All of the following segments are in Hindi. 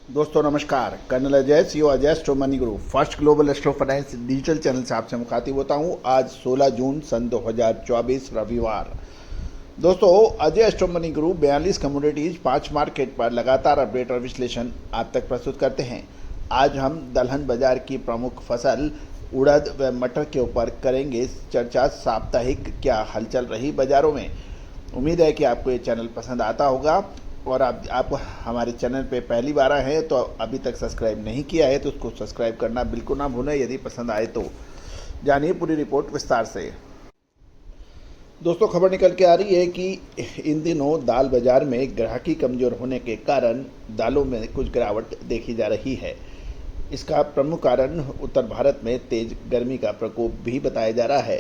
दोस्तों नमस्कार। Colonel Ajay, CEO Ajay Astro Money Group first global Astro Finance digital channel से आपसे मुखातिब होता हूं। आज 16 जून सन 2024 रविवार। दोस्तों, Ajay Astro Money group 42 commodities 5 market पर लगातार अपडेट और विश्लेषण आप तक प्रस्तुत करते हैं। आज हम दलहन बाजार की प्रमुख फसल उड़द व मटर के ऊपर करेंगे चर्चा। साप्ताहिक क्या हलचल रही बाजारों में। उम्मीद है कि आपको ये चैनल पसंद आता होगा। और आप हमारे चैनल पे पहली बार आए हैं तो अभी तक सब्सक्राइब नहीं किया है तो उसको सब्सक्राइब करना बिल्कुल ना भूलें। यदि पसंद आए तो जानिए पूरी रिपोर्ट विस्तार से। दोस्तों, खबर निकल के आ रही है कि इन दिनों दाल बाजार में ग्राहकी कमजोर होने के कारण दालों में कुछ गिरावट देखी जा रही है। इसका प्रमुख कारण उत्तर भारत में तेज गर्मी का प्रकोप भी बताया जा रहा है।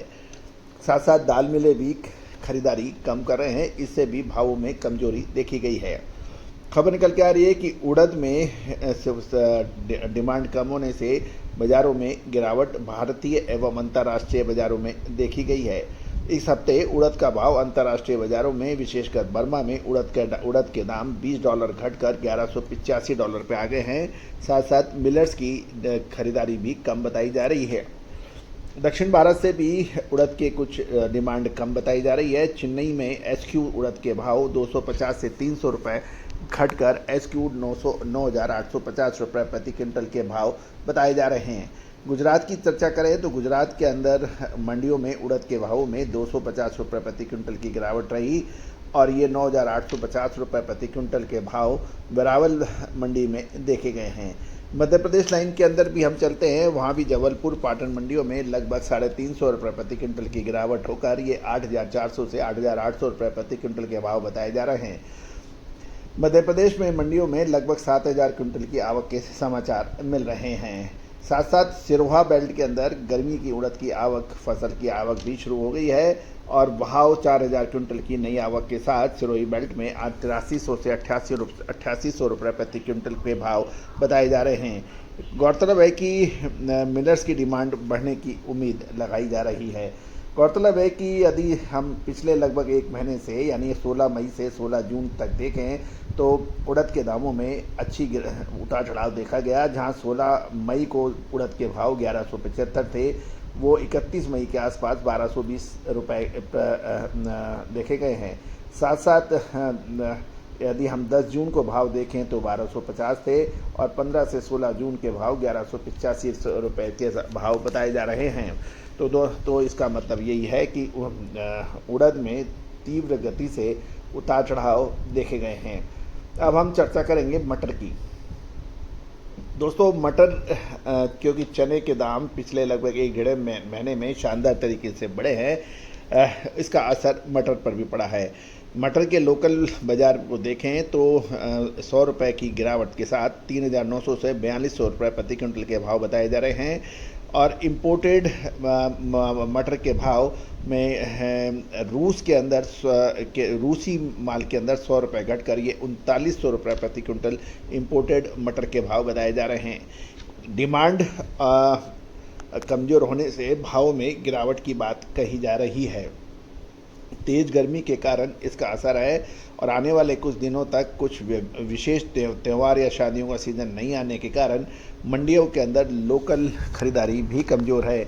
साथ साथ दाल मिलें भी खरीदारी कम कर रहे हैं, इससे भी भावों में कमजोरी देखी गई है। खबर निकल के आ रही है कि उड़द में डिमांड कम होने से बाजारों में गिरावट भारतीय एवं अंतर्राष्ट्रीय बाजारों में देखी गई है। इस हफ्ते उड़द का भाव अंतर्राष्ट्रीय बाजारों में विशेषकर बर्मा में उड़द के दाम $20 घटकर $1185 पे आ गए हैं। साथ साथ मिलर्स की खरीदारी भी कम बताई जा रही है। दक्षिण भारत से भी उड़द के कुछ डिमांड कम बताई जा रही है। चेन्नई में एसक्यू उड़द के भाव 250 से 300 रुपये घटकर एसक्यू 9,850 रुपये प्रति क्विंटल के भाव बताए जा रहे हैं। गुजरात की चर्चा करें तो गुजरात के अंदर मंडियों में उड़द के भावों में 250 रुपये प्रति क्विंटल की गिरावट रही और ये 9,850 रुपये प्रति क्विंटल के भाव वरावल मंडी में देखे गए हैं। मध्य प्रदेश लाइन के अंदर भी हम चलते हैं, वहाँ भी जबलपुर पाटन मंडियों में लगभग 350 रुपये प्रति क्विंटल की गिरावट होकर ये 8,400 से 8,800 रुपये प्रति क्विंटल के भाव बताए जा रहे हैं। मध्य प्रदेश में मंडियों में लगभग 7,000 क्विंटल की आवक के समाचार मिल रहे हैं। साथ साथ सिरोहा बेल्ट के अंदर गर्मी की उड़द की आवक, फसल की आवक भी शुरू हो गई है और भाव 4,000 क्विंटल की नई आवक के साथ सिरोही बेल्ट में आज 8300 से 8800 रुपये प्रति क्विंटल के भाव बताए जा रहे हैं। गौरतलब है कि मिलर्स की डिमांड बढ़ने की उम्मीद लगाई जा रही है। गौरतलब है कि यदि हम पिछले लगभग एक महीने से यानी 16 मई से 16 जून तक देखें तो उड़द के दामों में अच्छी उतार चढ़ाव देखा गया। जहां 16 मई को उड़द के भाव 1175 थे, वो 31 मई के आसपास 1220 रुपये देखे गए हैं। साथ साथ यदि हम 10 जून को भाव देखें तो 1250 थे और 15 से 16 जून के भाव 1185 रुपये के भाव बताए जा रहे हैं। तो इसका मतलब यही है कि उड़द में तीव्र गति से उतार चढ़ाव देखे गए हैं। अब हम चर्चा करेंगे मटर की। दोस्तों, मटर क्योंकि चने के दाम पिछले लगभग एक डेढ़ महीने में शानदार तरीके से बढ़े हैं, इसका असर मटर पर भी पड़ा है। मटर के लोकल बाज़ार को देखें तो 100 रुपये की गिरावट के साथ 3,900 से 4,200 रुपये प्रति क्विंटल के भाव बताए जा रहे हैं और इम्पोर्टेड मटर के भाव में रूस के अंदर रूसी माल के अंदर 100 रुपये घटकर ये 3,900 रुपये प्रति क्विंटल इम्पोर्टेड मटर के भाव बताए जा रहे हैं। डिमांड कमज़ोर होने से भाव में गिरावट की बात कही जा रही है। तेज़ गर्मी के कारण इसका असर है और आने वाले कुछ दिनों तक कुछ विशेष त्यौहार या शादियों का सीज़न नहीं आने के कारण मंडियों के अंदर लोकल खरीदारी भी कमज़ोर है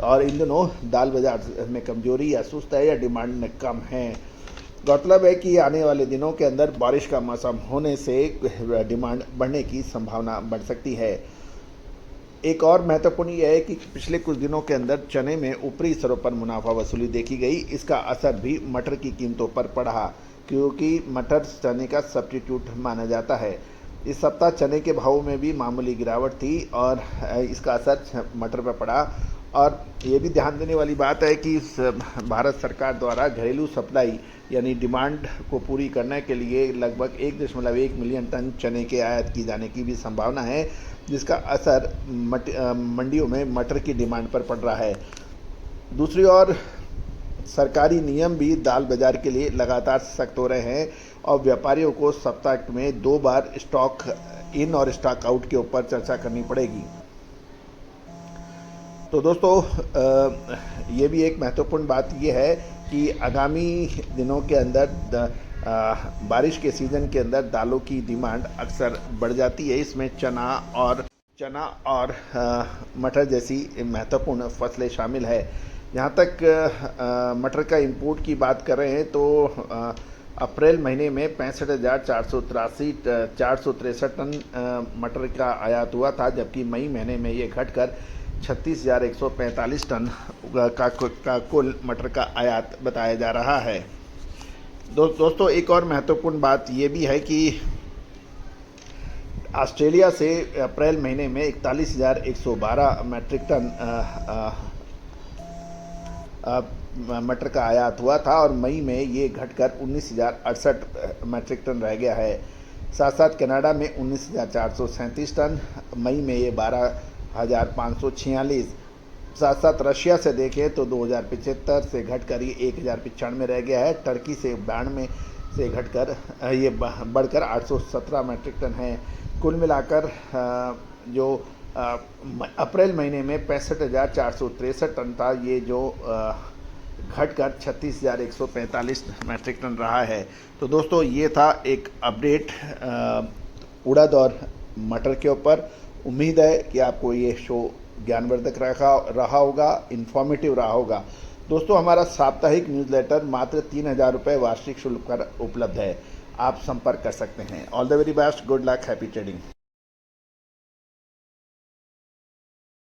और इन दिनों दाल बाजार में कमजोरी या सुस्त है या डिमांड में कम है। गौरतलब है कि आने वाले दिनों के अंदर बारिश का मौसम होने से डिमांड बढ़ने की संभावना बढ़ सकती है। एक और महत्वपूर्ण यह है कि पिछले कुछ दिनों के अंदर चने में ऊपरी स्तरों पर मुनाफा वसूली देखी गई। इसका असर भी मटर की कीमतों पर पड़ा क्योंकि मटर चने का सब्स्टिट्यूट माना जाता है। इस सप्ताह चने के भावों में भी मामूली गिरावट थी और इसका असर मटर पर पड़ा। और ये भी ध्यान देने वाली बात है कि भारत सरकार द्वारा घरेलू सप्लाई यानी डिमांड को पूरी करने के लिए लगभग 1.1 मिलियन टन चने के आयात की जाने की भी संभावना है, जिसका असर मंडियों में मटर की डिमांड पर पड़ रहा है। दूसरी ओर सरकारी नियम भी दाल बाजार के लिए लगातार सख्त हो रहे हैं और व्यापारियों को सप्ताह में 2 बार स्टॉक इन और स्टॉक आउट के ऊपर चर्चा करनी पड़ेगी। तो दोस्तों, ये भी एक महत्वपूर्ण बात ये है कि आगामी दिनों के अंदर बारिश के सीज़न के अंदर दालों की डिमांड अक्सर बढ़ जाती है। इसमें चना और मटर जैसी महत्वपूर्ण फसलें शामिल है। जहाँ तक मटर का इंपोर्ट की बात कर रहे हैं तो अप्रैल महीने में 65,463 टन मटर का आयात हुआ था, जबकि मई महीने में ये घटकर 36,145 टन का कुल मटर का आयात बताया जा रहा है। दोस्तों एक और महत्वपूर्ण बात ये भी है कि ऑस्ट्रेलिया से अप्रैल महीने में 41,112 मैट्रिक टन मटर का आयात हुआ था और मई में ये घटकर 19,068 मैट्रिक टन रह गया है। साथ साथ कनाडा में 19,437 टन, मई में ये 12,546। साथ साथ रशिया से देखें तो 2,075 से घटकर ये 1,095 रह गया है। टर्की से 92 से घटकर ये बढ़कर 817 मैट्रिक टन है। कुल मिलाकर जो अप्रैल महीने में 65,463 टन था, ये जो घटकर 36,145 मैट्रिक टन रहा है। तो दोस्तों ये था एक अपडेट उड़द और मटर के ऊपर। उम्मीद है कि आपको ये शो ज्ञानवर्धक रहा होगा, इन्फॉर्मेटिव रहा होगा। दोस्तों हमारा साप्ताहिक न्यूज़लेटर मात्र 3,000 रुपये वार्षिक शुल्क पर उपलब्ध है, आप संपर्क कर सकते हैं। All the very best, good luck, happy trading.